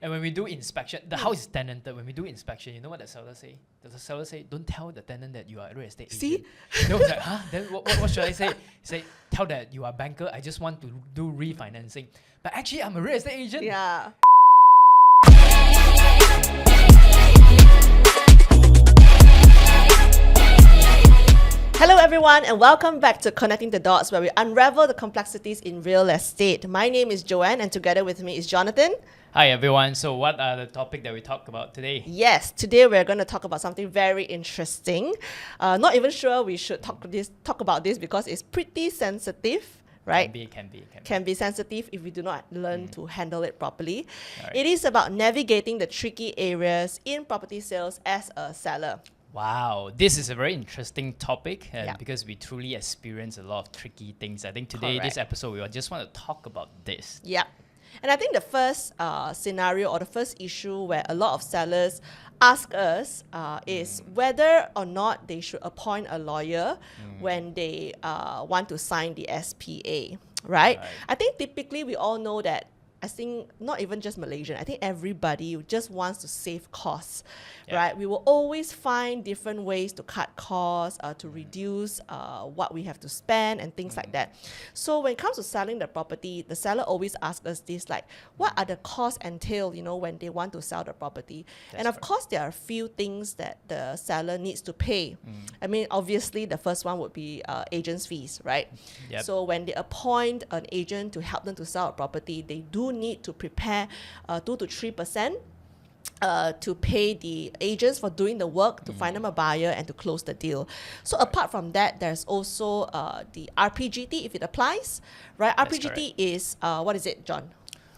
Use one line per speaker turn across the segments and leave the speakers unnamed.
And when we do inspection, the house is tenanted. When we do inspection, you know what the seller say? The seller say, don't tell the tenant that you are a real estate agent. No, it's like, huh? Then what should I say? Say, tell that you are a banker. I just want to do refinancing. But actually, I'm a real estate agent.
Yeah. Hello everyone and welcome back to Connecting the Dots, where we unravel the complexities in real estate. My name is Joanne and together with me is Jonathan.
Hi everyone. So what are the topic that we talk about today?
Yes, today we're going to talk about something very interesting. Not even sure we should talk about this because it's pretty sensitive, right? Can be sensitive if we do not learn to handle it properly.
Right.
It is about navigating the tricky areas in property sales as a seller.
Wow, this is a very interesting topic because we truly experience a lot of tricky things. I think today, this episode, we just want to talk about this.
Yeah. And I think the first scenario or the first issue where a lot of sellers ask us is whether or not they should appoint a lawyer when they want to sign the SPA, right? I think typically we all know that. I think not even just Malaysian, I think everybody just wants to save costs, right? We will always find different ways to cut costs, to reduce what we have to spend and things like that. So when it comes to selling the property, the seller always asks us this, like, what are the costs entailed, when they want to sell the property? And of course, there are a few things that the seller needs to pay. I mean, obviously, the first one would be agent's fees, right? So when they appoint an agent to help them to sell a property, they do need to prepare 2 to 3% to pay the agents for doing the work to find them a buyer and to close the deal. So apart from that, there's also the RPGT if it applies, right? RPGT is, what is it, John?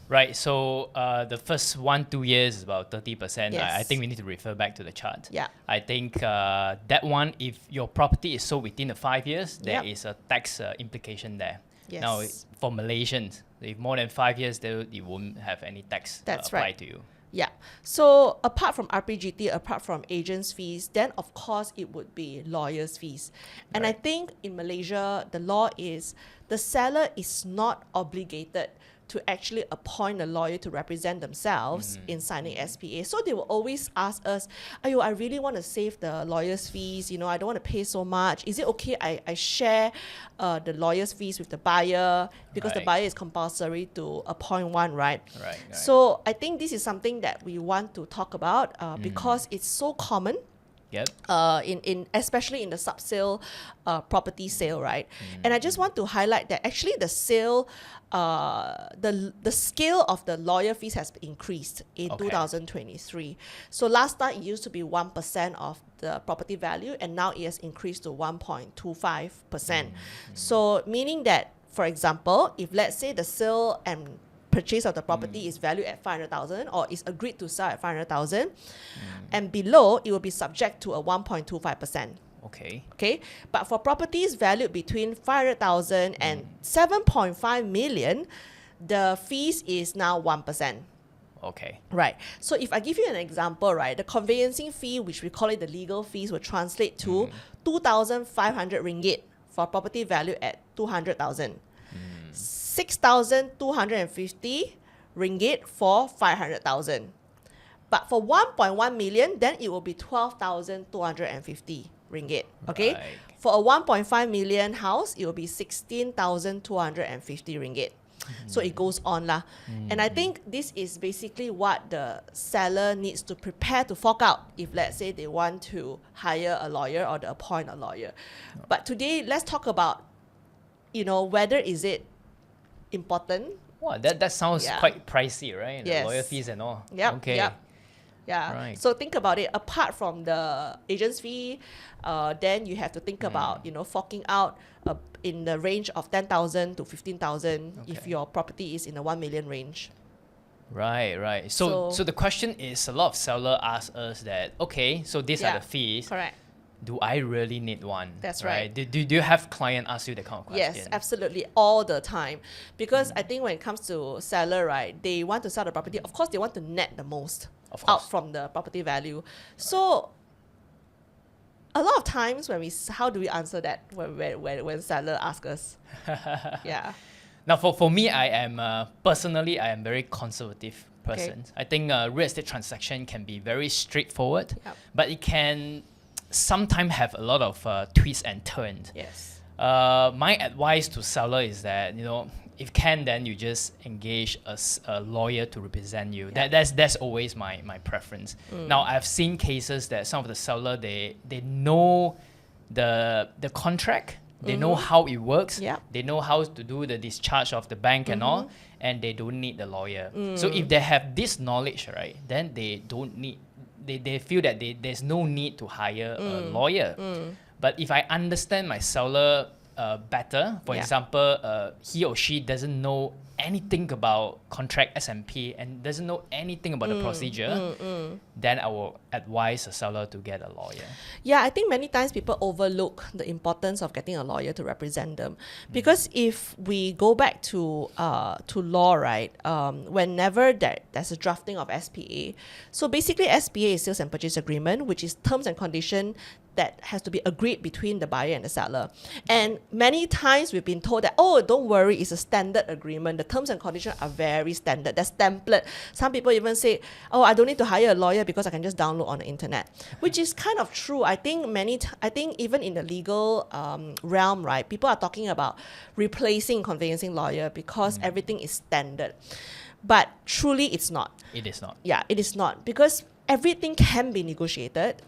Right, so the first 1-2 years is about 30%.
Yes.
I think we need to refer back to the chart.
Yeah.
I think that one, if your property is sold within the 5 years, there is a tax implication there.
Yes.
Now, for Malaysians, if more than 5 years, you won't have any tax applied to you.
Yeah. So apart from RPGT, apart from agents' fees, then of course it would be lawyers' fees. And I think in Malaysia, the law is the seller is not obligated to actually appoint a lawyer to represent themselves in signing SPA. So they will always ask us, I really want to save the lawyer's fees, I don't want to pay so much. Is it okay I share the lawyer's fees with the buyer because the buyer is compulsory to appoint one, right? So I think this is something that we want to talk about because it's so common. In especially in the sub-sale property sale, right? And I just want to highlight that actually the sale, the scale of the lawyer fees has increased in 2023. So last time it used to be 1% of the property value, and now it has increased to 1.25%. So meaning that, for example, if let's say the sale and purchase of the property is valued at 500,000 or is agreed to sell at 500,000 and below, it will be subject to a 1.25%. Okay. But for properties valued between 500,000 and 7.5 million, the fees is now 1%. Right. So if I give you an example, right, the conveyancing fee, which we call it the legal fees, will translate to 2,500 ringgit for property valued at 200,000. 6,250 ringgit for 500,000. But for 1.1 million, then it will be 12,250 ringgit. Okay. For a 1.5 million house, it will be 16,250 ringgit. So it goes on lah. And I think this is basically what the seller needs to prepare to fork out if let's say they want to hire a lawyer or to appoint a lawyer. But today, let's talk about, whether is it important.
Wow, that sounds quite pricey, right?
Yes.
The lawyer fees and all.
Yeah. So think about it. Apart from the agent's fee, then you have to think about, forking out in the range of 10,000 to 15,000 if your property is in the 1 million range.
Right. So the question is, a lot of sellers ask us that, so these are the fees.
Correct.
Do I really need one?
That's right.
Do you have client ask you that kind of question?
Yes, absolutely, all the time. Because I think when it comes to seller, right, they want to sell the property. Of course, they want to net the most out from the property value. So a lot of times how do we answer that when seller asks us?
Now, for me, I am personally, I am very conservative person. I think a real estate transaction can be very straightforward,
Yep.
but it can sometimes have a lot of twists and turns.
Yes.
My advice to seller is that, if can, then you just engage a lawyer to represent you.
Yeah.
That's always my preference. Now, I've seen cases that some of the seller, they know the contract, they know how it works,
Yeah.
they know how to do the discharge of the bank and all, and they don't need the lawyer. So if they have this knowledge, right, then they don't need, they feel that there's no need to hire a lawyer. But if I understand my seller better, for
Yeah.
example, he or she doesn't know anything about contract S&P and doesn't know anything about the procedure, then I will advise a seller to get a lawyer.
Yeah, I think many times people overlook the importance of getting a lawyer to represent them, because if we go back to law, right? Whenever there's a drafting of SPA, so basically SPA is sales and purchase agreement, which is terms and condition that has to be agreed between the buyer and the seller. And many times we've been told that, oh, don't worry, it's a standard agreement. The terms and conditions are very standard. There's template. Some people even say, oh, I don't need to hire a lawyer because I can just download on the internet, which is kind of true. I think I think even in the legal realm, right, people are talking about replacing conveyancing lawyer because everything is standard. But truly it's not.
It is not.
Yeah, it is not, because everything can be negotiated.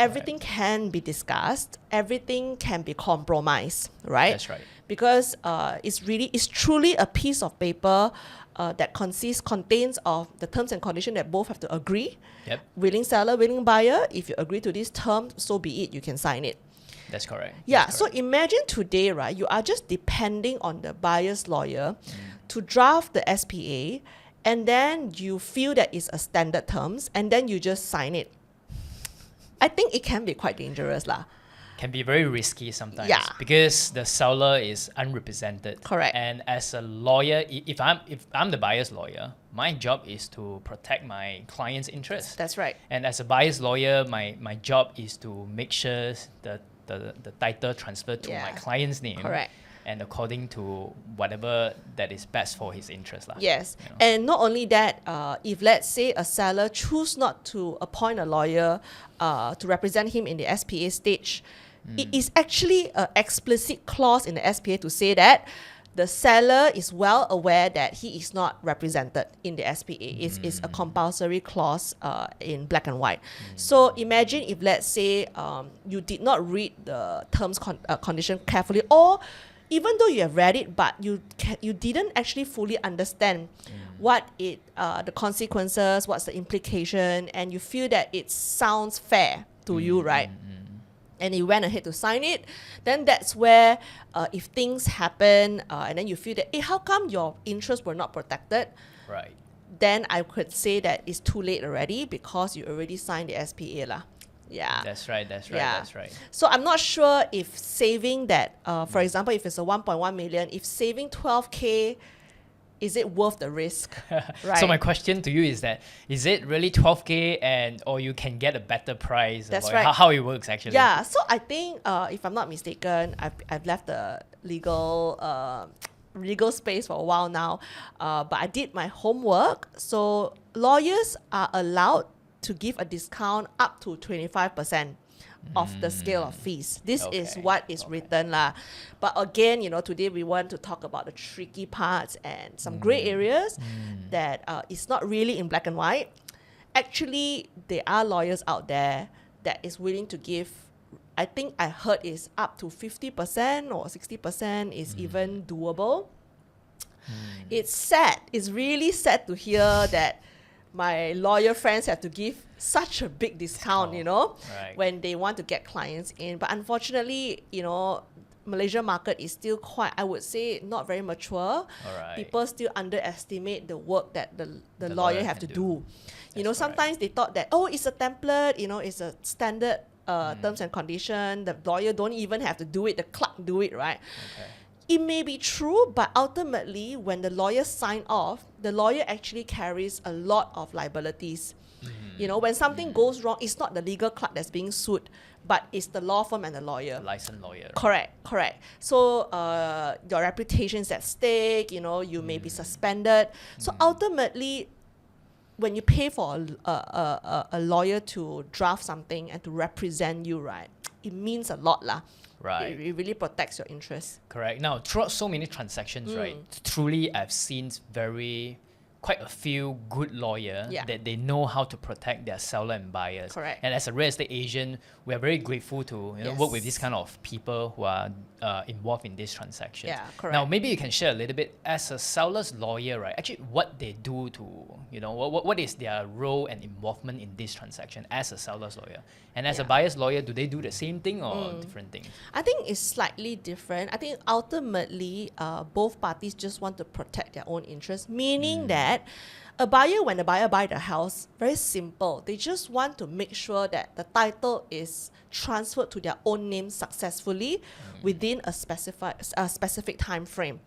Everything can be discussed. Everything can be compromised, right?
That's right.
Because it's truly a piece of paper that contains of the terms and conditions that both have to agree.
Yep,
Willing seller, willing buyer. If you agree to these terms, so be it. You can sign it.
that's correct.
Yeah.
That's
So
correct.
imagine today, right? You are just depending on the buyer's lawyer to draft the SPA, and then you feel that it's a standard terms, and then you just sign it. I think it can be quite dangerous, lah.
Can be very risky sometimes,
Yeah.
because the seller is unrepresented.
Correct.
And as a lawyer, if I'm the buyer's lawyer, my job is to protect my client's interest.
That's right.
And as a buyer's lawyer, my job is to make sure the title transferred to my
Yeah.
client's name.
Correct.
And according to whatever that is best for his interest, lah.
Yes.
You know.
And not only that, if let's say a seller choose not to appoint a lawyer to represent him in the SPA stage, it is actually an explicit clause in the SPA to say that the seller is well aware that he is not represented in the SPA. It's a compulsory clause in black and white. So imagine if, let's say, you did not read the terms condition carefully, or even though you have read it, but you didn't actually fully understand what the consequences, what's the implication, and you feel that it sounds fair to you, right? And you went ahead to sign it, then that's where if things happen and then you feel that, how come your interests were not protected?
Right.
Then I could say that it's too late already, because you already signed the SPA lah. Yeah.
That's right. That's right.
Yeah.
That's right.
So I'm not sure if saving that, for example, if it's a 1.1 million, if saving 12K, is it worth the risk? Right.
So my question to you is that, is it really 12K or you can get a better price?
That's
or
right.
How it works actually?
Yeah, so I think if I'm not mistaken, I've left the legal space for a while now, but I did my homework. So lawyers are allowed to give a discount up to 25% of the scale of fees. This is
Okay,
what is written lah. But again, today we want to talk about the tricky parts and some gray areas that is not really in black and white. Actually, there are lawyers out there that is willing to give, I think I heard is up to 50% or 60% is even doable. It's sad. It's really sad to hear that my lawyer friends have to give such a big discount,
Right.
when they want to get clients in. But unfortunately, Malaysia market is still quite, I would say, not very mature.
Alright.
People still underestimate the work that the
The
lawyer
lawyer
have to
can
do.
That's
Sometimes they thought that, it's a template, it's a standard terms and condition. The lawyer don't even have to do it. The clerk do it, right?
Okay.
It may be true, but ultimately, when the lawyer sign off, the lawyer actually carries a lot of liabilities. When something goes wrong, it's not the legal clerk that's being sued, but it's the law firm and the lawyer.
Licensed lawyer.
Correct. So your reputation is at stake, you may be suspended. So ultimately, when you pay for a lawyer to draft something and to represent you, right, it means a lot lah.
Right.
It really protects your interests.
Correct. Now, throughout so many transactions, right, truly I've seen quite a few good lawyers that they know how to protect their seller and buyers.
Correct.
And as a real estate agent, we are very grateful to work with
Yes.
these kind of people who are involved in this transaction.
Yeah, correct.
Now, maybe you can share a little bit as a seller's lawyer, right? Actually, what they do to, what is their role and involvement in this transaction as a seller's lawyer? And as a buyer's lawyer, do they do the same thing or different things?
I think it's slightly different. I think ultimately, both parties just want to protect their own interests, meaning that when a buyer buys the house, very simple. They just want to make sure that the title is transferred to their own name successfully within a specific time frame.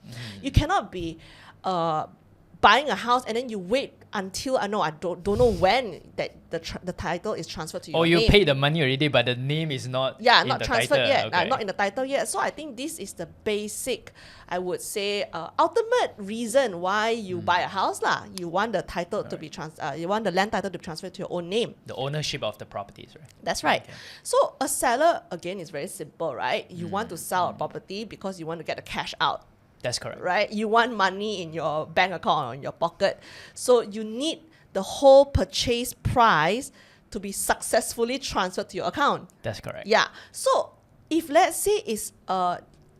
You cannot be buying a house and then you wait until I don't know when that the title is transferred to your name.
Or you pay the money already, but the name is not in
not
the
transferred
title.
yet,
Okay.
not in the title yet. So I think this is the basic, I would say, ultimate reason why you buy a house lah. You want the title to be you want the land title to be transferred to your own name.
The ownership of the properties, right?
That's right.
Okay.
So a seller, again, is very simple, right? You want to sell a property because you want to get the cash out.
That's correct.
Right? You want money in your bank account or in your pocket. So you need the whole purchase price to be successfully transferred to your account.
That's correct.
Yeah. So if let's say it's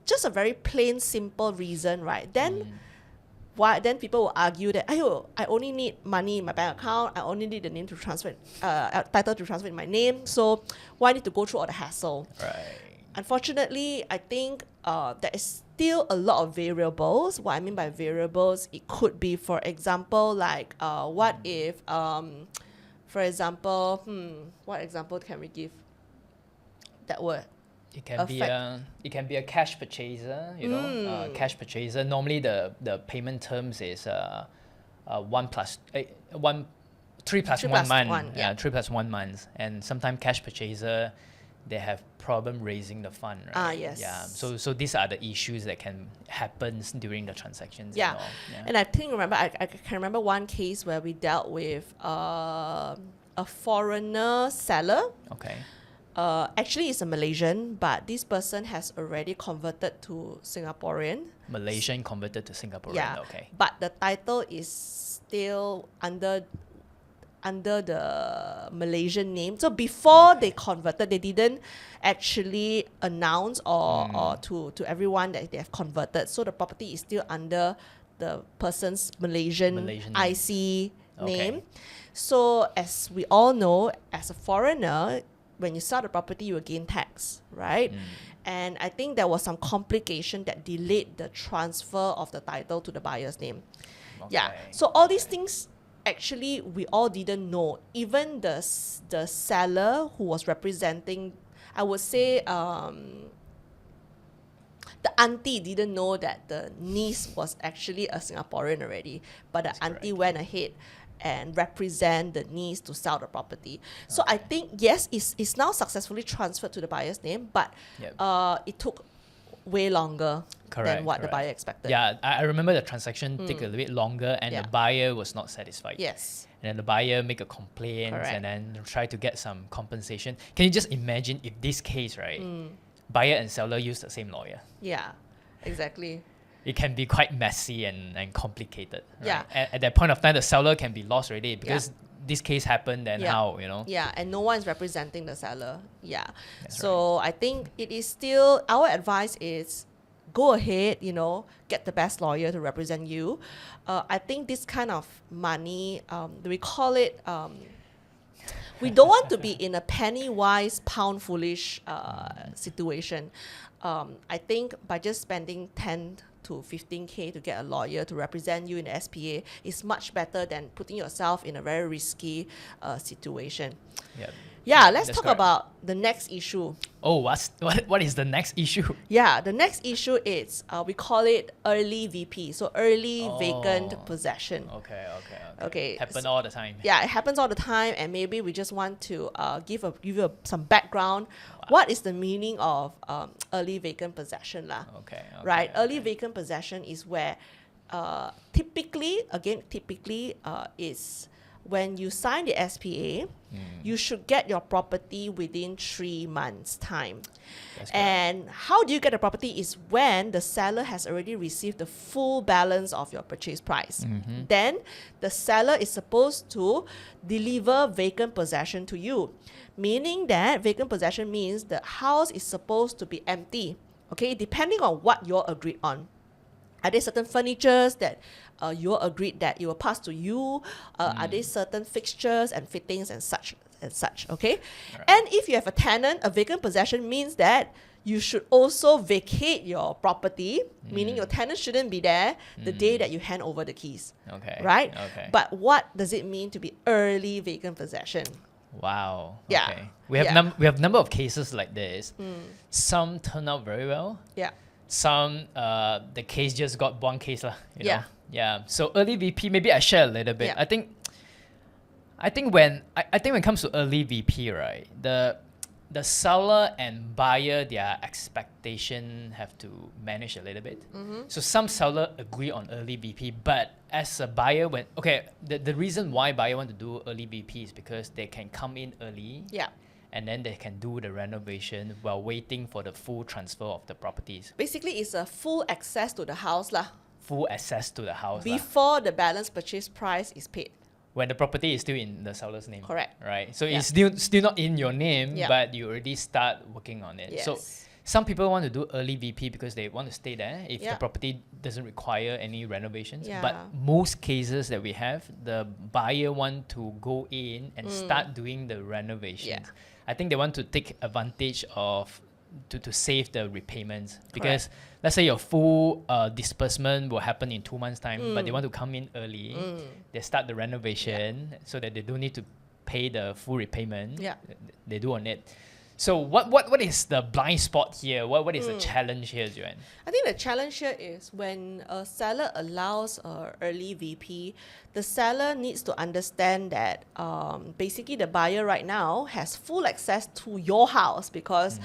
just a very plain, simple reason, right? Then then people will argue that I only need money in my bank account. I only need the name to transfer, title to transfer in my name. So why need to go through all the hassle?
Right.
Unfortunately, I think there is still a lot of variables. What I mean by variables, it could be, for example, like what if, for example, what example can we give? That word.
It can be a cash purchaser, cash purchaser. Normally the payment terms is 3 plus 1 month.
yeah.
3 plus 1 month. And sometimes cash purchaser, they have problem raising the fund, right?
Yes.
Yeah. So these are the issues that can happen during the transactions.
Yeah.
And all. Yeah.
And I can remember one case where we dealt with a foreigner seller.
Okay.
Actually, it's a Malaysian, but this person has already converted to Singaporean.
Malaysian converted to Singaporean.
Yeah.
Okay.
But the title is still under the Malaysian name. So before they converted, they didn't actually announce or to everyone that they have converted. So the property is still under the person's Malaysian IC name. So as we all know, as a foreigner, when you sell the property, you will gain tax, right? And I think there was some complication that delayed the transfer of the title to the buyer's name. Yeah. So all these things, actually, we all didn't know. Even the seller who was representing, I would say, the auntie didn't know that the niece was actually a Singaporean already. But the auntie went ahead and represent the niece to sell the property. So I think, yes, it's now successfully transferred to the buyer's name, but it took way longer than what the buyer expected.
Yeah, I remember the transaction took a little bit longer and the buyer was not satisfied.
Yes.
And then the buyer make a complaint and then try to get some compensation. Can you just imagine if this case, right, buyer and seller use the same lawyer?
Yeah, exactly.
It can be quite messy and complicated. Right?
Yeah.
At that point of time, the seller can be lost already because this case happened, then how,
Yeah, and no one is representing the seller. Yeah. So I think it is still, our advice is go ahead, get the best lawyer to represent you. I think this kind of money, we call it, we don't want to be in a penny wise, pound foolish situation. I think by just spending 10 to 15K to get a lawyer to represent you in the SPA is much better than putting yourself in a very risky situation. Yeah, let's talk about the next issue.
Oh, what is the next issue?
Yeah, the next issue is, we call it early VP, so early vacant possession.
Okay. Happen all the time.
Yeah, it happens all the time, and maybe we just want to give you some background. What is the meaning of early vacant possession lah? Right, early vacant possession is where typically is when you sign the SPA, you should get your property within 3 months' time. And how do you get the property is when the seller has already received the full balance of your purchase price. Then the seller is supposed to deliver vacant possession to you, meaning that vacant possession means the house is supposed to be empty, okay, depending on what you're agreed on. Are there certain furnitures that you agreed that you will pass to you? Are there certain fixtures and fittings and such, okay?
Right.
And if you have a tenant, a vacant possession means that you should also vacate your property, meaning your tenant shouldn't be there the day that you hand over the keys.
Okay.
Right?
Okay.
But what does it mean to be early vacant possession?
Wow.
Yeah.
Okay. We have
Yeah.
we have number of cases like this. Some turn out very well.
Yeah.
Some the case just got one case lah. You
Yeah.
know? Yeah. So early VP, maybe I share a little bit.
Yeah.
I think when it comes to early VP, right, the seller and buyer, their expectation have to manage a little bit. So some seller agree on early VP, but as a buyer, the reason why buyer want to do early VP is because they can come in early.
Yeah.
And then they can do the renovation while waiting for the full transfer of the properties.
Basically, it's a full access to the house lah,
Full access to the house.
before the balance purchase price is paid.
When the property is still in the seller's name.
Correct.
Right. So
Yeah.
it's still not in your name,
Yeah.
but you already start working on it.
Yes.
So some people want to do early VP because they want to stay there if
Yeah.
the property doesn't require any renovations.
Yeah.
But most cases that we have, the buyer want to go in and start doing the renovations.
Yeah.
I think they want to take advantage of to save the repayments because let's say your full disbursement will happen in 2 months' time, but they want to come in early. They start the renovation so that they don't need to pay the full repayment.
Yeah.
They do on it. So what is the blind spot here? What is the challenge here, Joanne?
I think the challenge here is when a seller allows early VP, the seller needs to understand that basically the buyer right now has full access to your house because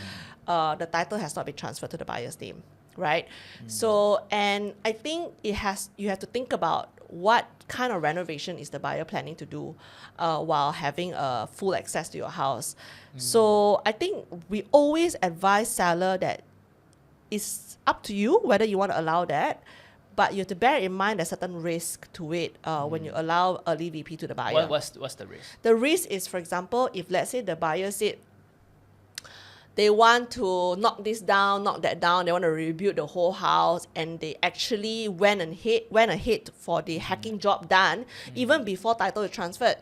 the title has not been transferred to the buyer's name, right? So, and I think you have to think about what kind of renovation is the buyer planning to do while having full access to your house. So I think we always advise seller that it's up to you whether you want to allow that, but you have to bear in mind there's certain risk to it when you allow early VP to the buyer.
What's the risk?
The risk is, for example, if let's say the buyer said they want to knock this down, knock that down, they want to rebuild the whole house, and they actually went ahead for the hacking job done even before title is transferred.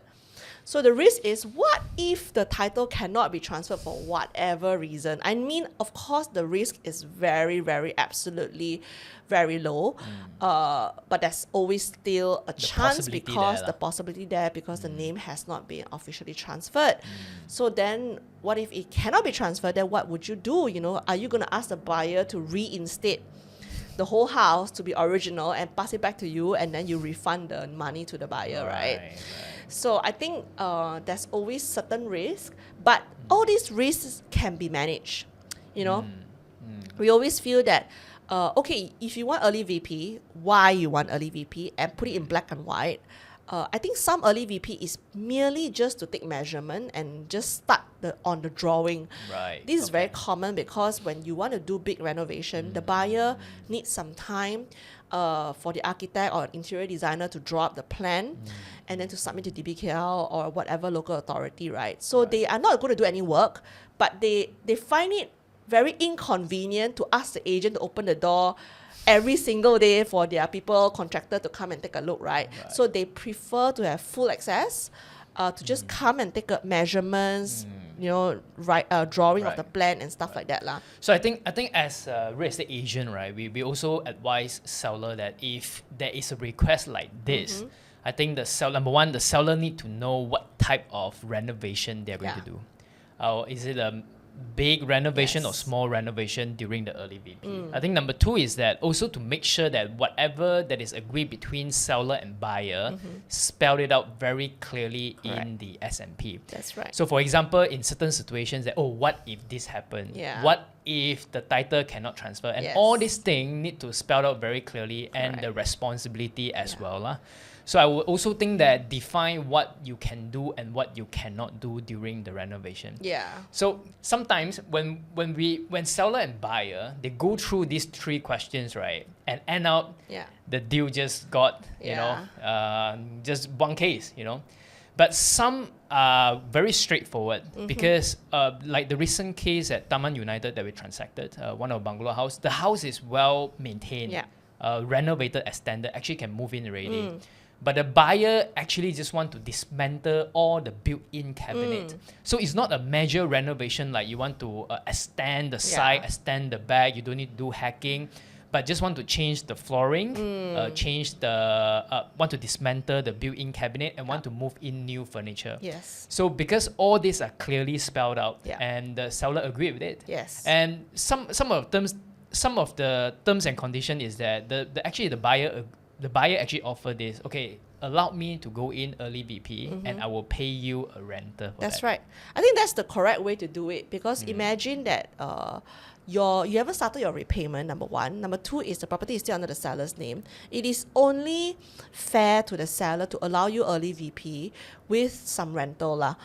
So the risk is, what if the title cannot be transferred for whatever reason? I mean, of course, the risk is very, very, absolutely very low. But there's always still a chance because the possibility there because the name has not been officially transferred. So then what if it cannot be transferred? Then what would you do? You know, are you going to ask the buyer to reinstate the whole house to be original and pass it back to you, and then you refund the money to the buyer, right? So I think there's always certain risk, but all these risks can be managed. You know, we always feel that okay, if you want early VP, why you want early VP, and put it in black and white. I think some early VP is merely just to take measurement and just start on the drawing.
Right.
This is very common because when you want to do big renovation, the buyer needs some time for the architect or interior designer to draw up the plan and then to submit to DBKL or whatever local authority, right? So they are not going to do any work, but they find it very inconvenient to ask the agent to open the door every single day for their contractor to come and take a look, right? So they prefer to have full access, to just come and take measurements, you know, drawing of the plan and stuff like that lah.
So I think as a real estate agent, right, we also advise seller that if there is a request like this, I think the seller need to know what type of renovation they're going to do. Is it a big renovation or small renovation during the early VP? I think number two is that also to make sure that whatever that is agreed between seller and buyer, spell it out very clearly in the SMP.
That's right.
So for example, in certain situations that, what if this happened?
Yeah.
What if the title cannot transfer? And all these things need to spell out very clearly and the responsibility as well. So I would also think that define what you can do and what you cannot do during the renovation.
Yeah.
So sometimes when seller and buyer, they go through these 3 questions, right, and end up
Yeah.
the deal just got just one case, but some are very straightforward because like the recent case at Taman United that we transacted, one of bungalow house, the house is well maintained, renovated, extended, actually can move in already. But the buyer actually just want to dismantle all the built-in cabinet. So it's not a major renovation like you want to extend the side, extend the back, you don't need to do hacking, but just want to change the flooring, want to dismantle the built-in cabinet and want to move in new furniture.
Yes.
So because all these are clearly spelled out and the seller agreed with it.
Yes.
And some of the terms and condition is that the buyer actually offered this, okay, allow me to go in early VP and I will pay you a rental for
That's
that.
right. I think that's the correct way to do it because imagine that you haven't started your repayment, number 1. Number 2 is the property is still under the seller's name. It is only fair to the seller to allow you early VP with some rental lah,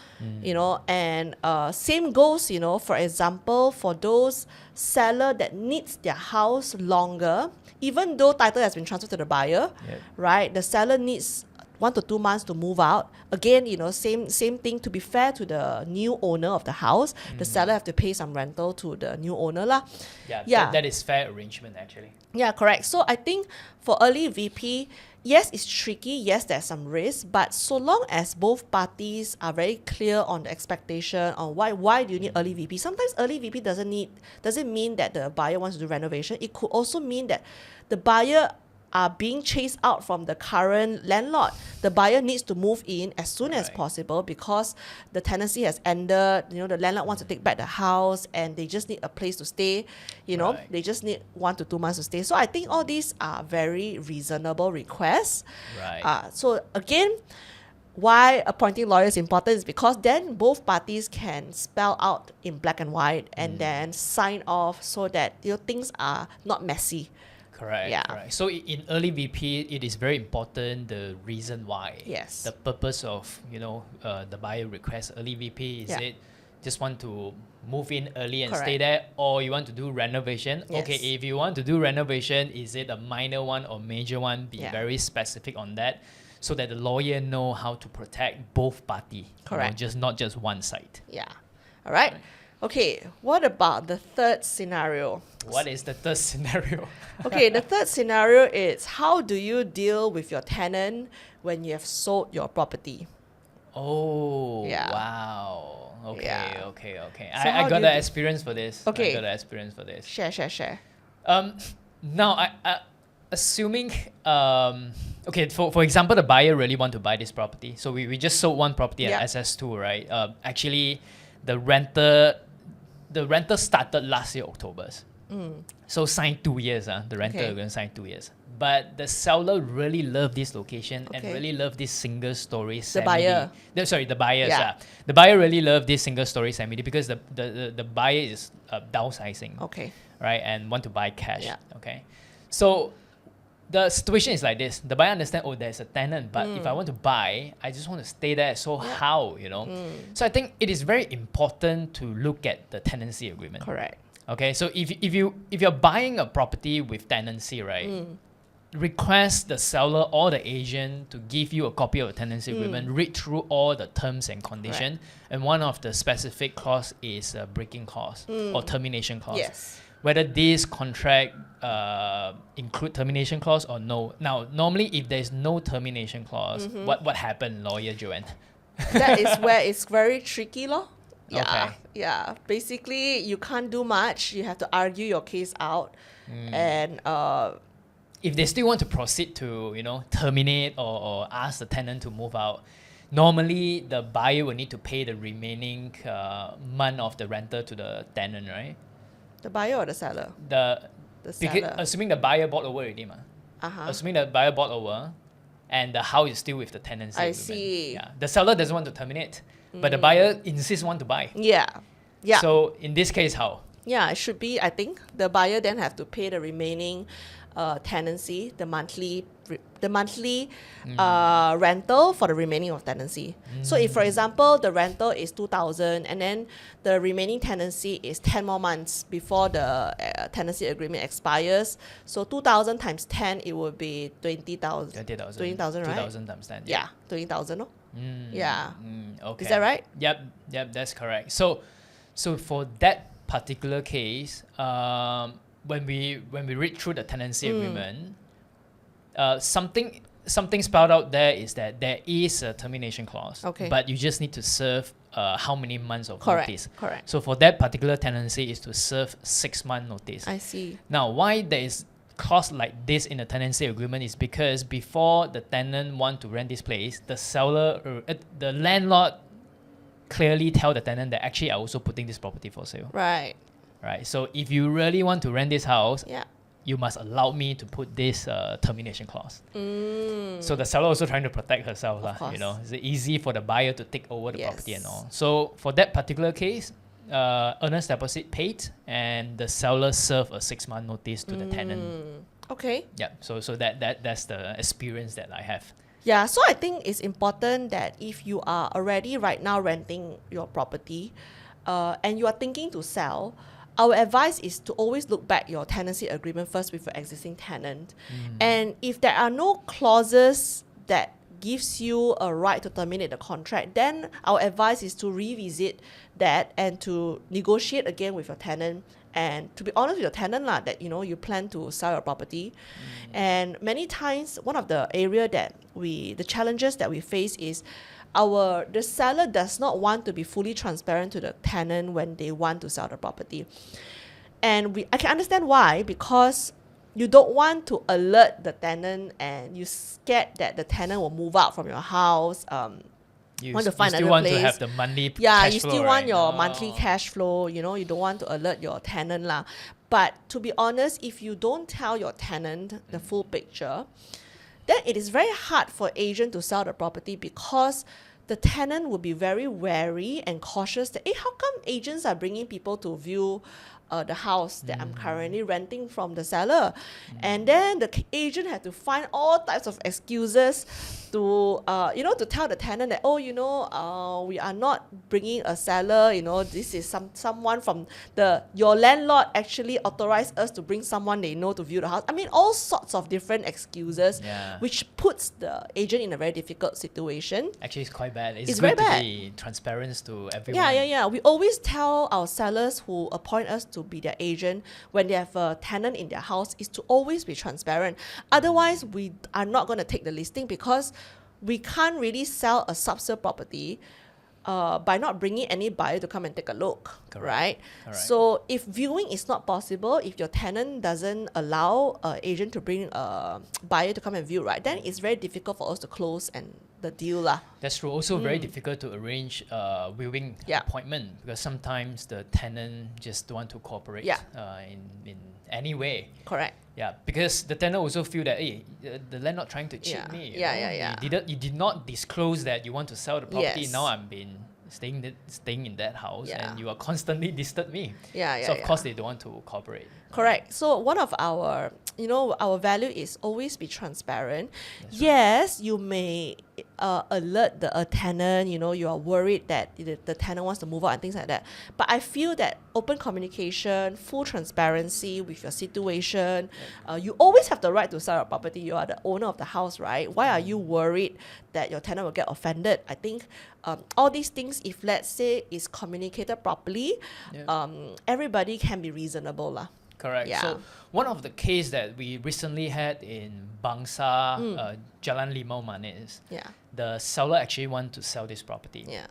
and same goes, for example, for those seller that needs their house longer, even though title has been transferred to the buyer, right? The seller needs 1 to 2 months to move out. Again, same thing. To be fair to the new owner of the house, the seller have to pay some rental to the new owner lah.
That is fair arrangement actually.
Yeah, correct. So I think for early VP, yes, it's tricky. Yes, there's some risk, but so long as both parties are very clear on the expectation on why do you need early VP. Sometimes early VP doesn't mean that the buyer wants to do renovation. It could also mean that the buyer are being chased out from the current landlord. The buyer needs to move in as soon as possible because the tenancy has ended. The landlord wants to take back the house and they just need a place to stay. They just need 1 to 2 months to stay. So I think all these are very reasonable requests. So again, why appointing lawyers is important is because then both parties can spell out in black and white and then sign off so that things are not messy.
Correct. So in early VP, it is very important the reason why.
Yes.
The purpose of the buyer request early VP is it just want to move in early and stay there, or you want to do renovation?
Yes.
Okay, if you want to do renovation, is it a minor one or major one? Be very specific on that, so that the lawyer know how to protect both party.
Correct.
Not just one side.
Yeah. All right. Okay, what about the third scenario?
What is the third scenario?
Okay, the third scenario is how do you deal with your tenant when you have sold your property?
Oh, wow. Okay.
So
I got the experience for this.
Okay.
I got the experience for this.
Share.
Now, I assuming, for example, the buyer really want to buy this property. So we just sold one property at SS2, right? Actually, the rental started last year, October. So signed 2 years. The rental are going to sign 2 years. But the seller really loved this location and really loved this single story
The buyer.
The buyers. The buyer really loved this single story semi because the buyer is downsizing.
Okay.
Right, and want to buy cash.
Yeah.
Okay. So the situation is like this. The buyer understand, there's a tenant, but if I want to buy, I just want to stay there. So how, So I think it is very important to look at the tenancy agreement.
Correct.
Okay, so if you're buying a property with tenancy, right, request the seller or the agent to give you a copy of the tenancy agreement, read through all the terms and conditions, and one of the specific clause is a breaking clause or termination clause.
Yes.
Whether this contract include termination clause or no. Now, normally if there's no termination clause, what happened, lawyer Joanne?
That is where it's very tricky, lor.
Okay.
Yeah. Basically, you can't do much. You have to argue your case out, and
if they still want to proceed to terminate or ask the tenant to move out, normally the buyer will need to pay the remaining month of the rental to the tenant, right?
The buyer or the seller?
The
seller.
Assuming the buyer bought over already, assuming the buyer bought over, and the house is still with the tenancy agreement.
See.
Yeah. The seller doesn't want to terminate, but the buyer insists want to buy.
Yeah.
So in this case, how?
Yeah, it should be. I think the buyer then have to pay the remaining tenancy, the monthly rental for the remaining of tenancy. So if, for example, the rental is 2,000 and then the remaining tenancy is 10 more months before the tenancy agreement expires, so 2,000 times 10, it would be 20,000. 20,000, right?
2,000 times 10.
Yeah, 20,000. No? Yeah.
Okay.
Is that right?
Yep, that's correct. So for that particular case, when we read through the tenancy agreement, something spelled out there is that there is a termination clause.
Okay.
But you just need to serve how many months of
Correct.
notice.
Correct.
So for that particular tenancy is to serve 6-month notice.
I see.
Now, why there is clause like this in the tenancy agreement is because before the tenant want to rent this place, the landlord clearly tell the tenant that actually I'm also putting this property for sale.
Right.
Right. So if you really want to rent this house,
Yeah.
you must allow me to put this termination clause. So the seller also trying to protect herself,
course.
It's easy for the buyer to take over the
Yes.
property and all. So for that particular case, earnest deposit paid and the seller served a 6-month notice to the tenant.
Okay.
Yeah. So that's the experience that I have.
Yeah, so I think it's important that if you are already right now renting your property and you are thinking to sell, our advice is to always look back your tenancy agreement first with your existing tenant. And if there are no clauses that gives you a right to terminate the contract, then our advice is to revisit that and to negotiate again with your tenant. And to be honest with your tenant that you plan to sell your property. And many times one of the the challenges that we face is the seller does not want to be fully transparent to the tenant when they want to sell the property. And I can understand why, because you don't want to alert the tenant and you're scared that the tenant will move out from your house.
You
Want to find
still
another
want
place.
to have the monthly
Yeah,
cash
you
flow,
still want
right?
your monthly cash flow. You don't want to alert your tenant lah. But to be honest, if you don't tell your tenant the full picture, then it is very hard for agent to sell the property, because the tenant will be very wary and cautious that, how come agents are bringing people to view the house that I'm currently renting from the seller? And then the agent had to find all types of excuses to to tell the tenant that, we are not bringing a seller, this is someone from your landlord actually authorized us to bring someone they know to view the house. I mean, all sorts of different excuses, which puts the agent in a very difficult situation.
Actually, it's quite bad.
It's
good
very
to
bad.
be transparent to everyone.
Yeah. We always tell our sellers who appoint us to be their agent when they have a tenant in their house is to always be transparent. Otherwise, we are not going to take the listing, because we can't really sell a sub-sale property by not bringing any buyer to come and take a look.
Correct.
Right?
Correct.
So if viewing is not possible, if your tenant doesn't allow an agent to bring a buyer to come and view, right, then it's very difficult for us to close the deal lah.
That's true. Also very difficult to arrange viewing appointment, because sometimes the tenant just don't want to cooperate in any way.
Correct.
Yeah, because the tenant also feel that, the landlord trying to cheat me. You did not disclose that you want to sell the property.
Yes.
Now I'm been staying in that house, and you are constantly disturb me.
So
of course they don't want to cooperate.
Correct. So one of our, our value is always be transparent. Yes, you may alert the tenant, you are worried that the tenant wants to move out and things like that. But I feel that open communication, full transparency with your situation, you always have the right to sell your property. You are the owner of the house, right? Why are you worried that your tenant will get offended? I think all these things, if let's say is communicated properly, everybody can be reasonable lah.
Correct.
Yeah.
So one of the case that we recently had in Bangsa, Jalan Limau Manis, the seller actually want to sell this property.
Yeah.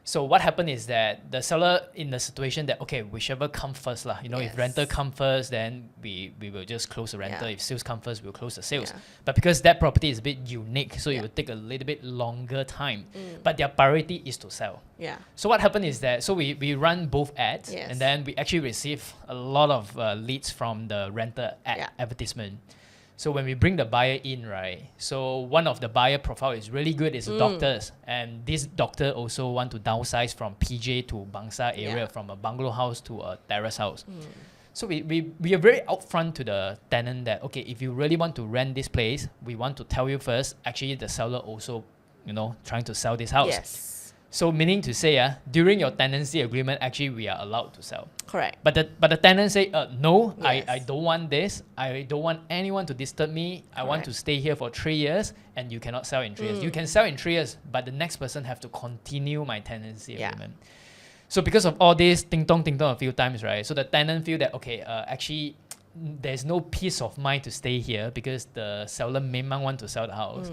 So what happened is that the seller in the situation that, okay, whichever come first lah. If rental come first, then we will just close the rental. If sales come first, we'll close the sales. But because that property is a bit unique, so it will take a little bit longer time. But their priority is to sell.
Yeah.
So what happened is that, so we run both ads, and then we actually receive a lot of leads from the rental advertisement. So when we bring the buyer in, right, so one of the buyer profile is really good, is doctors. And this doctor also want to downsize from PJ to Bangsa area, from a bungalow house to a terrace house. So we are very upfront to the tenant that, okay, if you really want to rent this place, we want to tell you first, actually the seller also, trying to sell this house.
Yes.
So meaning to say, during your tenancy agreement, actually we are allowed to sell.
Correct.
But the tenant say, no,
Yes.
I don't want this. I don't want anyone to disturb me. I want to
Correct.
stay here for 3 years, and you cannot sell in 3 years. You can sell in 3 years, but the next person have to continue my tenancy agreement. So because of all this, ting tong a few times, right? So the tenant feel that, okay, actually there's no peace of mind to stay here because the seller memang want to sell the house.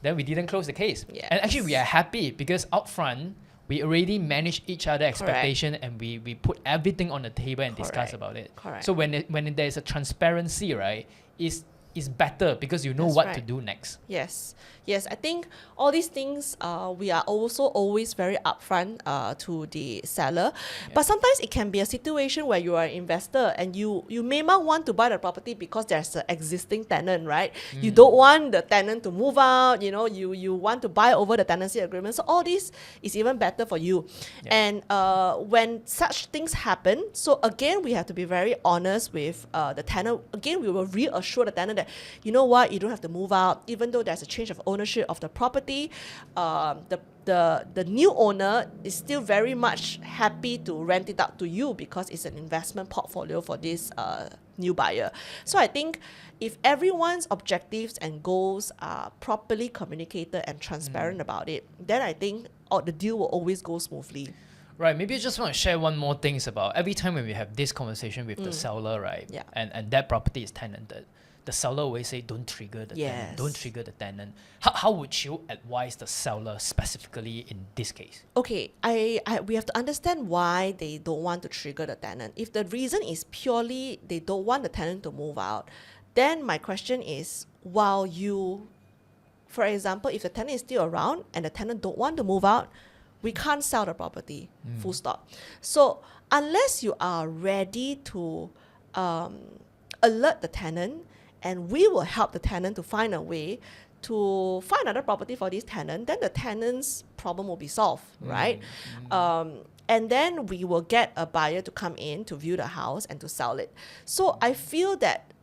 Then we didn't close the case.
Yes.
And actually we are happy because upfront, we already manage each other expectation and we put everything on the table and discuss about it.
Correct.
So when there's a transparency, right, is better because you know
That's
what
right.
to do next.
Yes, I think all these things we are also always very upfront to the seller. But sometimes it can be a situation where you are an investor and you may not want to buy the property because there's an existing tenant, right? You don't want the tenant to move out, you want to buy over the tenancy agreement. So all this is even better for you. And when such things happen, so again, we have to be very honest with the tenant. Again, we will reassure the tenant that, you know what, you don't have to move out, even though there's a change of ownership of the property. The new owner is still very much happy to rent it out to you because it's an investment portfolio for this new buyer. So I think if everyone's objectives and goals are properly communicated and transparent about it, then I think the deal will always go smoothly.
Right, maybe I just want to share one more things about every time when we have this conversation with the seller, right?
Yeah.
And that property is tenanted. The seller always say, don't trigger the tenant.
Yes.
Don't trigger the tenant. How would you advise the seller specifically in this case?
Okay, we have to understand why they don't want to trigger the tenant. If the reason is purely they don't want the tenant to move out, then my question is, for example, if the tenant is still around and the tenant don't want to move out, we can't sell the property, full stop. So unless you are ready to alert the tenant, and we will help the tenant to find a way to find another property for this tenant, then the tenant's problem will be solved, right? And then we will get a buyer to come in to view the house and to sell it. So I feel that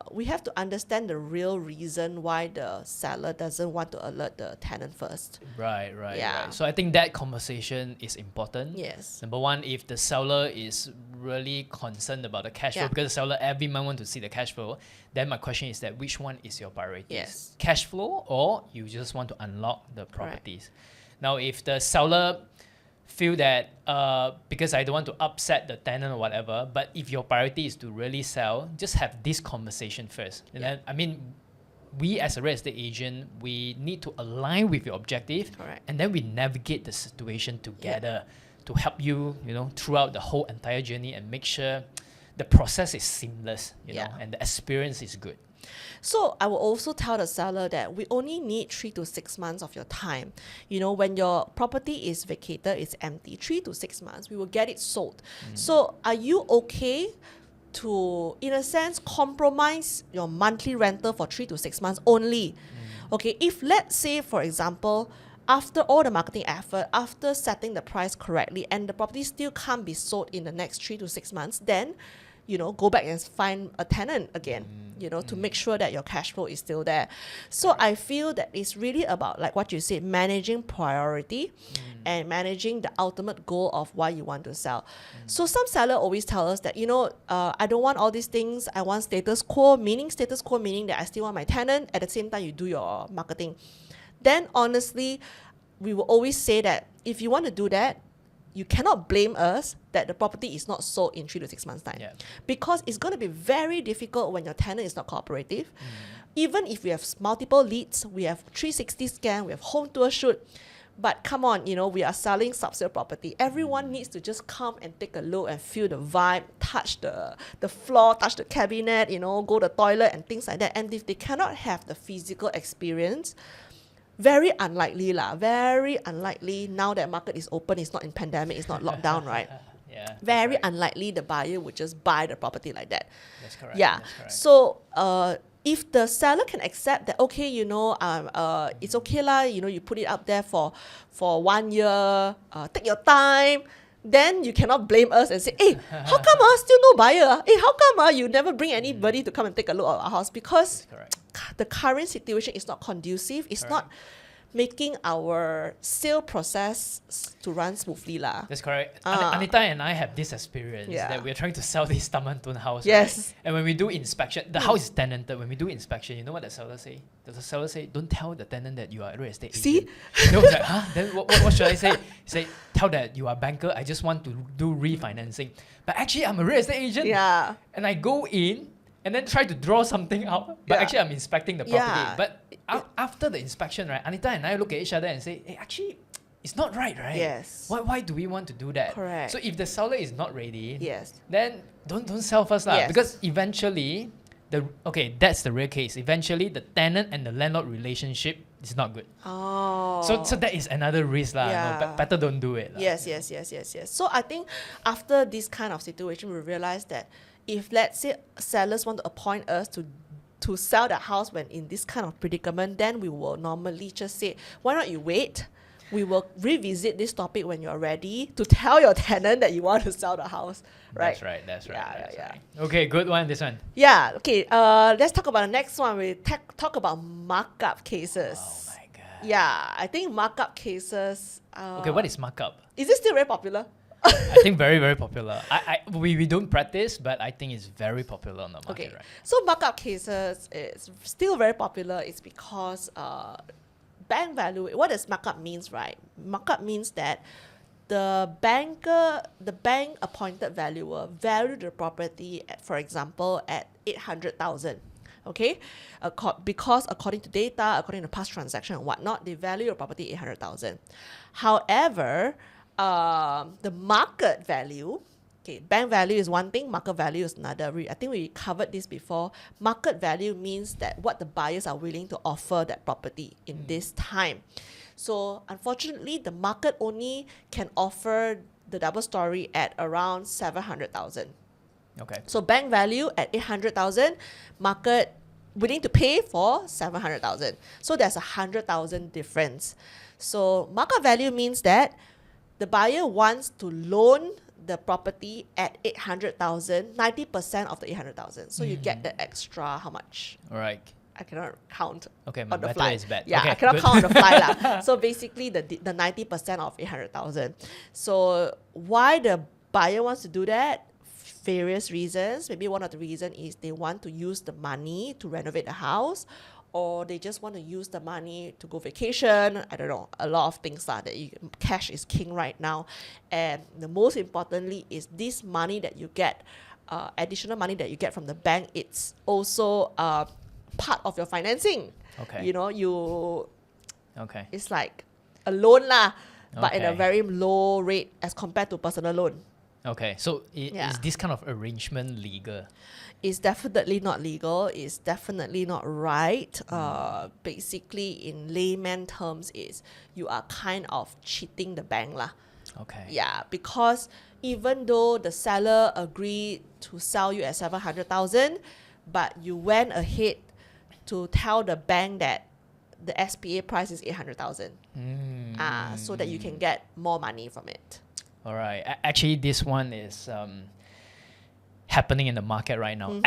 we have to understand the real reason why the seller doesn't want to alert the tenant first.
Right.
Yeah.
So I think that conversation is important.
Yes.
Number one, if the seller is really concerned about the cash flow, because the seller every month want to see the cash flow, then my question is that which one is your priority?
Yes.
Cash flow, or you just want to unlock the properties? Now, if the seller feel that because I don't want to upset the tenant or whatever, but if your priority is to really sell, just have this conversation first. And then, I mean, we as a real estate agent, we need to align with your objective.
Correct.
And then we navigate the situation together to help you, throughout the whole entire journey and make sure the process is seamless, know, and the experience is good.
So I will also tell the seller that we only need 3 to 6 months of your time. When your property is vacated, it's empty, 3 to 6 months, we will get it sold. So are you okay to, in a sense, compromise your monthly rental for 3 to 6 months only? Okay, if let's say, for example, after all the marketing effort, after setting the price correctly, and the property still can't be sold in the next 3 to 6 months, then go back and find a tenant again, to make sure that your cash flow is still there. So I feel that it's really about, like what you said, managing priority and managing the ultimate goal of why you want to sell. So some seller always tell us that, I don't want all these things. I want status quo meaning that I still want my tenant. At the same time, you do your marketing. Then honestly, we will always say that if you want to do that, you cannot blame us that the property is not sold in 3 to 6 months' time.
Yeah.
Because it's going to be very difficult when your tenant is not cooperative. Even if we have multiple leads, we have 360 scan, we have home tour shoot, but come on, we are selling sub-sale property. Everyone needs to just come and take a look and feel the vibe, touch the floor, touch the cabinet, go to the toilet and things like that. And if they cannot have the physical experience, very unlikely now that market is open, it's not in pandemic, it's not lockdown, right? Very unlikely the buyer would just buy the property like that.
That's correct.
Yeah.
That's correct.
So if the seller can accept that, okay, it's okay lah, you put it up there for 1 year, take your time, then you cannot blame us and say, hey, how come still no buyer? Hey, how come you never bring anybody to come and take a look at our house? Because the current situation is not conducive. It's not making our sale process to run smoothly lah.
That's correct. Anita and I have this experience that we're trying to sell this Taman Tun house.
Yes.
Right? And when we do inspection, the house is tenanted. When we do inspection, you know what the seller say? The seller say, don't tell the tenant that you are a real estate agent. They was like, huh? Then what should I say? Say, tell that you are a banker. I just want to do refinancing. But actually, I'm a real estate agent.
Yeah.
And I go in and then try to draw something out. But actually, I'm inspecting the property.
Yeah.
But after the inspection, right, Anita and I look at each other and say, hey, actually, it's not right?
Yes.
Why do we want to do that?
Correct.
So if the seller is not ready,
Yes.
then don't sell first lah.
Yes.
Because eventually, that's the real case. Eventually, the tenant and the landlord relationship is not good.
Oh.
So that is another risk lah.
Yeah.
No, better don't do it lah.
Yes. So I think after this kind of situation, we realize that if let's say sellers want to appoint us to sell the house when in this kind of predicament, then we will normally just say, why not you wait? We will revisit this topic when you're ready to tell your tenant that you want to sell the house. Right?
That's right.
Yeah.
Okay, good one, this one.
Yeah, okay. Let's talk about the next one. We talk about markup cases.
Oh my God.
Yeah, I think markup cases...
Okay, what is markup?
Is it still very popular?
I think very, very popular. We don't practice, but I think it's very popular on the market,
Okay,
right?
so markup cases is still very popular. It's because bank value. What does markup means, right? Markup means that the bank appointed valuer value the property at, for example, at 800,000. Okay, because according to data, according to past transaction and whatnot, they value your property 800,000. However, the market value, okay, bank value is one thing, market value is another. I think we covered this before. Market value means that what the buyers are willing to offer that property in this time. So unfortunately, the market only can offer the double story at around 700,000.
Okay.
So bank value at 800,000, market willing to pay for 700,000. So there's 100,000 difference. So market value means that the buyer wants to loan the property at 800,000, 90% of the 800,000. So you get the extra, how much?
All right.
I cannot count
Okay, my
on the
battery
fly.
is bad.
Yeah,
Okay,
I cannot
good.
count on the fly lah. So basically the 90% of 800,000. So why the buyer wants to do that? Various reasons. Maybe one of the reasons is they want to use the money to renovate the house, or they just want to use the money to go vacation. I don't know, a lot of things that cash is king right now. And the most importantly is this money that you get, additional money that you get from the bank, it's also part of your financing.
Okay.
You know,
Okay.
it's like a loan lah, but in a
Okay.
very low rate as compared to personal loan.
Okay. So
Yeah.
is this kind of arrangement legal?
It's definitely not legal. It's definitely not right. Basically, in layman terms, is you are kind of cheating the bank lah.
Okay.
Yeah, because even though the seller agreed to sell you at 700,000, but you went ahead to tell the bank that the SPA price is 800,000, so that you can get more money from it.
All right. Actually, this one is happening in the market right now.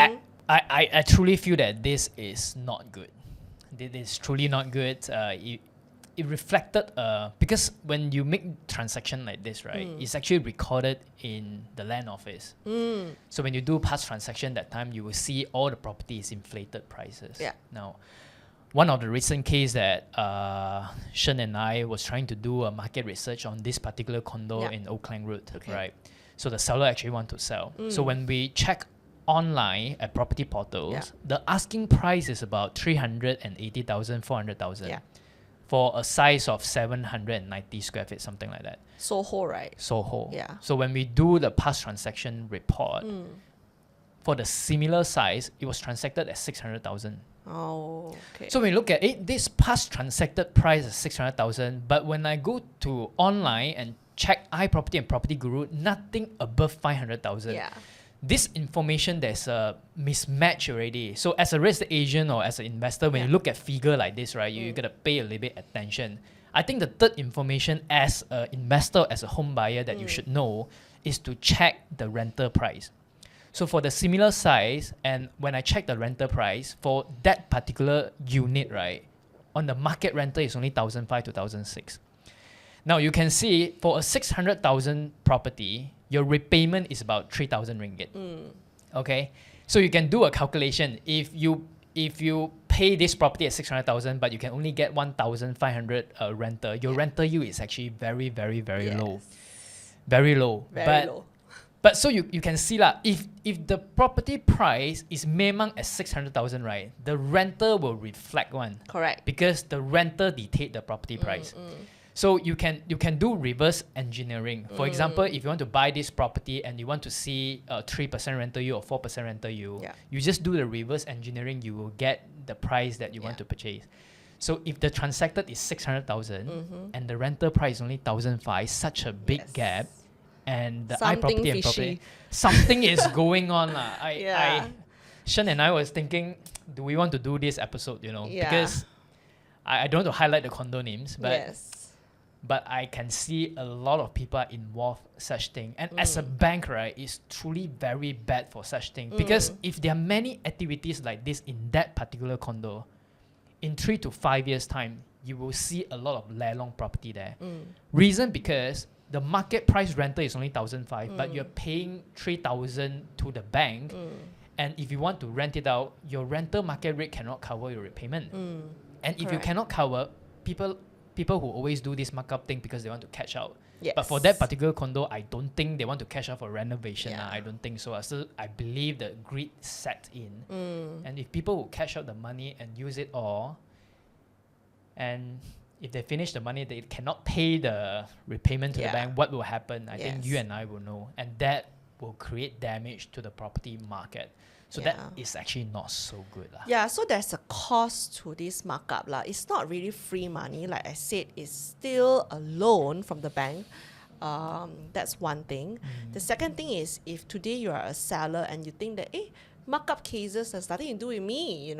I truly feel that this is not good. This is truly not good. It reflected because when you make transaction like this, right, it's actually recorded in the land office. So when you do past transaction that time, you will see all the properties inflated prices.
Yeah.
Now, one of the recent case that Shen and I was trying to do a market research on this particular condo in Oak Klang Road, right? So the seller actually want to sell. So when we check online at property portals, the asking price is about 380,000, 400,000 for a size of 790 square feet, something like that.
Soho, right?
Soho.
Yeah.
So when we do the past transaction report, for the similar size, it was transacted at 600,000.
Oh, okay.
So when you look at it, this past transacted price is 600,000, but when I go to online and check iProperty and Property Guru, nothing above 500,000.
Yeah.
This information, there's a mismatch already. So as a real estate agent or as an investor, when you look at figure like this, right, you gotta pay a little bit attention. I think the third information as an investor, as a home buyer that you should know is to check the rental price. So for the similar size, and when I check the rental price for that particular unit, right, on the market rental is only 1,500 to 1,600. Now you can see for a 600,000 property, your repayment is about 3,000 ringgit. Okay, so you can do a calculation. If you pay this property at 600,000, but you can only get 1,500 rental, your rental yield is actually very, very, very low, very low.
Very low.
But so you can see lah, if the property price is memang at 600,000, right, the rental will reflect one.
Correct.
Because the rental dictate the property price. So you can do reverse engineering. For example, if you want to buy this property and you want to see a 3% rental yield or 4% rental yield, you just do the reverse engineering, you will get the price that you want to purchase. So if the transacted is 600,000 and the rental price is only 1,500, such a big gap, and the iProperty and property, something is going on. Shen and I was thinking, do we want to do this episode, because I don't want to highlight the condo names, but I can see a lot of people are involved such thing. And as a bank, right, it's truly very bad for such thing. Because if there are many activities like this in that particular condo, in 3 to 5 years' time, you will see a lot of lelong property there. Reason because the market price rental is only 1,500, but you're paying 3,000 to the bank. And if you want to rent it out, your rental market rate cannot cover your repayment. And if you cannot cover, people who always do this markup thing because they want to cash out. But for that particular condo, I don't think they want to cash out for renovation. I don't think so. So I believe the greed set in. And if people will cash out the money and use it all, and if they finish the money, they cannot pay the repayment to the bank, what will happen? I think you and I will know. And that will create damage to the property market. So that is actually not so good.
So there's a cost to this markup. It's not really free money. Like I said, it's still a loan from the bank. That's one thing. The second thing is, if today you are a seller and you think that, markup cases has nothing to do with me,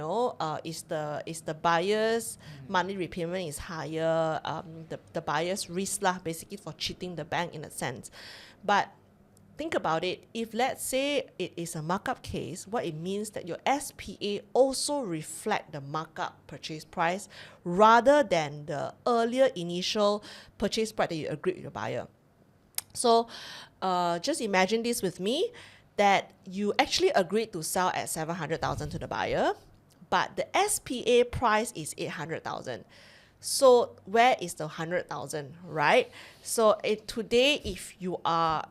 is the buyer's money repayment is higher, the buyer's risk basically for cheating the bank in a sense. But think about it. If let's say it is a markup case, what it means that your SPA also reflect the markup purchase price rather than the earlier initial purchase price that you agreed with your buyer. So just imagine this with me, that you actually agreed to sell at 700,000 to the buyer, but the SPA price is 800,000. So where is the 100,000, right? So today, if you are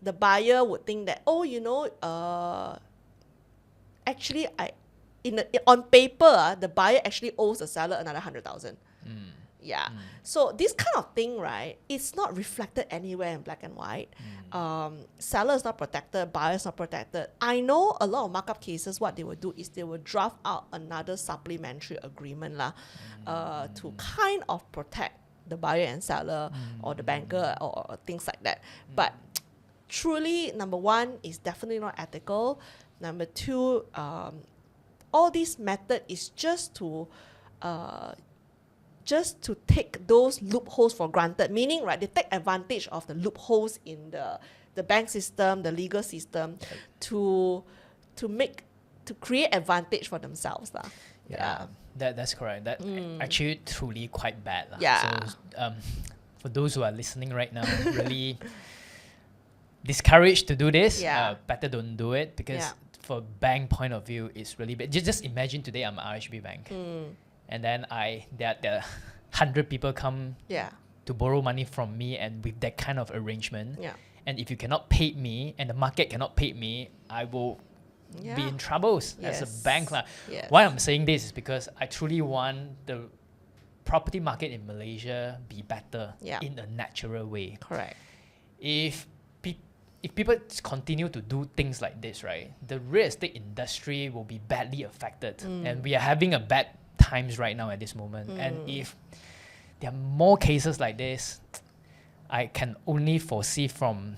the buyer would think that, actually on paper the buyer actually owes the seller another 100,000. So this kind of thing, right, it's not reflected anywhere in black and white. Seller is not protected, buyer is not protected. I know a lot of markup cases, what they will do is they will draft out another supplementary agreement to kind of protect the buyer and seller or the banker or things like that. But truly, number one, is definitely not ethical. Number two, all this method is just to take those loopholes for granted, meaning, right, they take advantage of the loopholes in the bank system, the legal system, to create advantage for themselves.
That's correct. That actually truly quite bad. So for those who are listening right now, really discouraged to do this. Better don't do it, because for bank point of view, it's really bad. Just imagine today I'm RHB Bank. And then there are 100 people come to borrow money from me, and with that kind of arrangement. And if you cannot pay me and the market cannot pay me, I will be in troubles as a bank. Why I'm saying this is because I truly want the property market in Malaysia be better in a natural way.
Correct.
If people continue to do things like this, right, the real estate industry will be badly affected. And we are having a bad times right now at this moment. And if there are more cases like this, I can only foresee from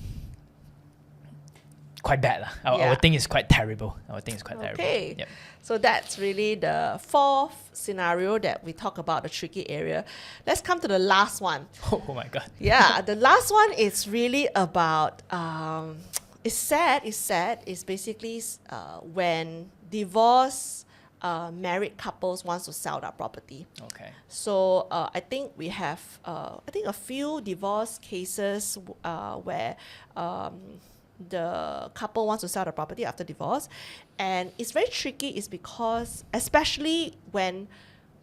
quite bad. I
Yeah.
would think it's quite terrible. I would think it's quite terrible.
Okay.
Yep.
So that's really the fourth scenario that we talk about, the tricky area. Let's come to the last one.
Oh my God.
Yeah, the last one is really about, it's sad. It's basically when divorced married couples wants to sell their property.
Okay.
So I think we have, a few divorce cases where the couple wants to sell the property after divorce. And it's very tricky is because, especially when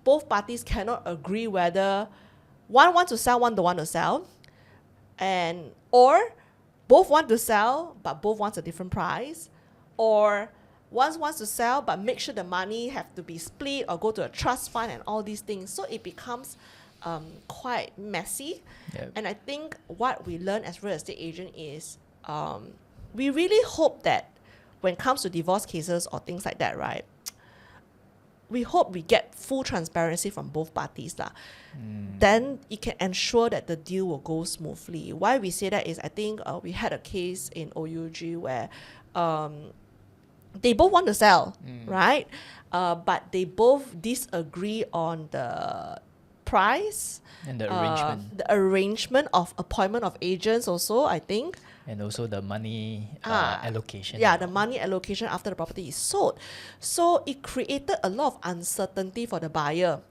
both parties cannot agree whether one wants to sell, one don't want to sell, and or both want to sell but both wants a different price, or one wants to sell but make sure the money have to be split or go to a trust fund and all these things. So it becomes quite messy.
Yep.
And I think what we learn as real estate agent is we really hope that when it comes to divorce cases or things like that, right, we hope we get full transparency from both parties. Then it can ensure that the deal will go smoothly. Why we say that is I think we had a case in OUG where they both want to sell, right? But they both disagree on the price.
And the arrangement.
The arrangement of appointment of agents also, I think.
And also the money allocation.
Yeah, the money allocation after the property is sold. So it created a lot of uncertainty for the buyer.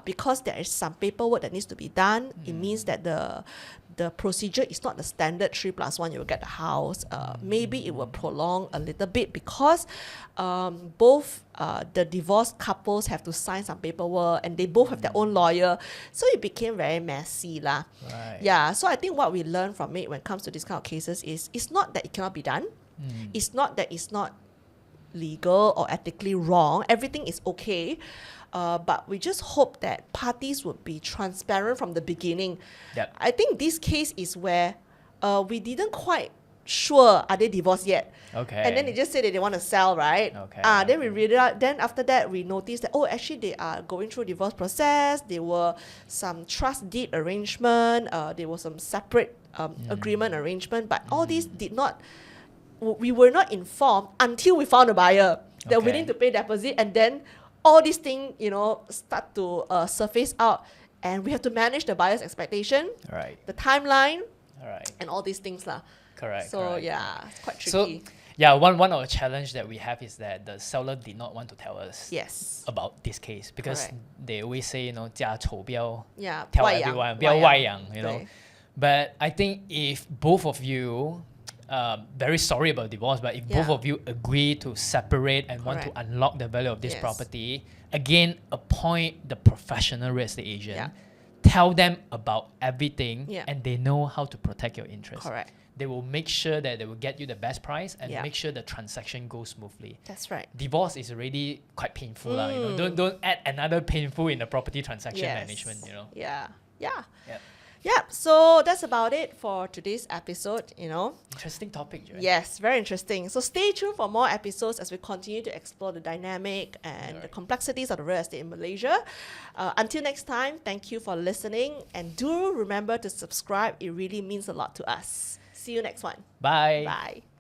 Because there is some paperwork that needs to be done. It means that the procedure is not the standard 3+1, you will get the house. Maybe it will prolong a little bit because both the divorced couples have to sign some paperwork and they both have their own lawyer. So it became very messy.
Right.
Yeah, so I think what we learn from it when it comes to this kind of cases is it's not that it cannot be done. It's not that it's not legal or ethically wrong. Everything is okay. But we just hope that parties would be transparent from the beginning.
Yep.
I think this case is where we didn't quite sure are they divorced yet.
Okay.
And then they just say that they want to sell, right?
Okay.
Then we read it out. Then after that, we noticed that, oh, actually they are going through divorce process. There were some trust deed arrangement. There was some separate agreement arrangement. But all these we were not informed until we found a buyer. They're
Okay.
willing to pay deposit, and then all these things, start to surface out, and we have to manage the buyer's expectation,
Right.
the timeline,
All right.
and all these things.
Correct.
So
correct.
yeah, it's quite
So
tricky.
yeah, one of the challenge that we have is that the seller did not want to tell us
Yes.
about this case because
Correct.
they always say, 家丑不要
Yeah.
tell
外扬，
everyone, 不要外扬,
对。
But I think if both of you, very sorry about divorce, but if both
Yeah.
of you agree to separate and want to
Correct.
unlock the value of this
Yes.
property, again, appoint the professional real estate agent.
Yeah.
Tell them about everything
Yeah.
and they know how to protect your interests.
Correct.
They will make sure that they will get you the best price and
Yeah.
make sure the transaction goes smoothly.
That's right.
Divorce is already quite painful. Don't add another painful in the property transaction
Yes.
management.
Yeah. Yeah.
Yep.
Yeah. So that's about it for today's episode.
Interesting topic, Joanne.
Yes, very interesting. So stay tuned for more episodes as we continue to explore the dynamic and the
Alright.
complexities of the real estate in Malaysia. Until next time, thank you for listening, and do remember to subscribe. It really means a lot to us. See you next one.
Bye.
Bye.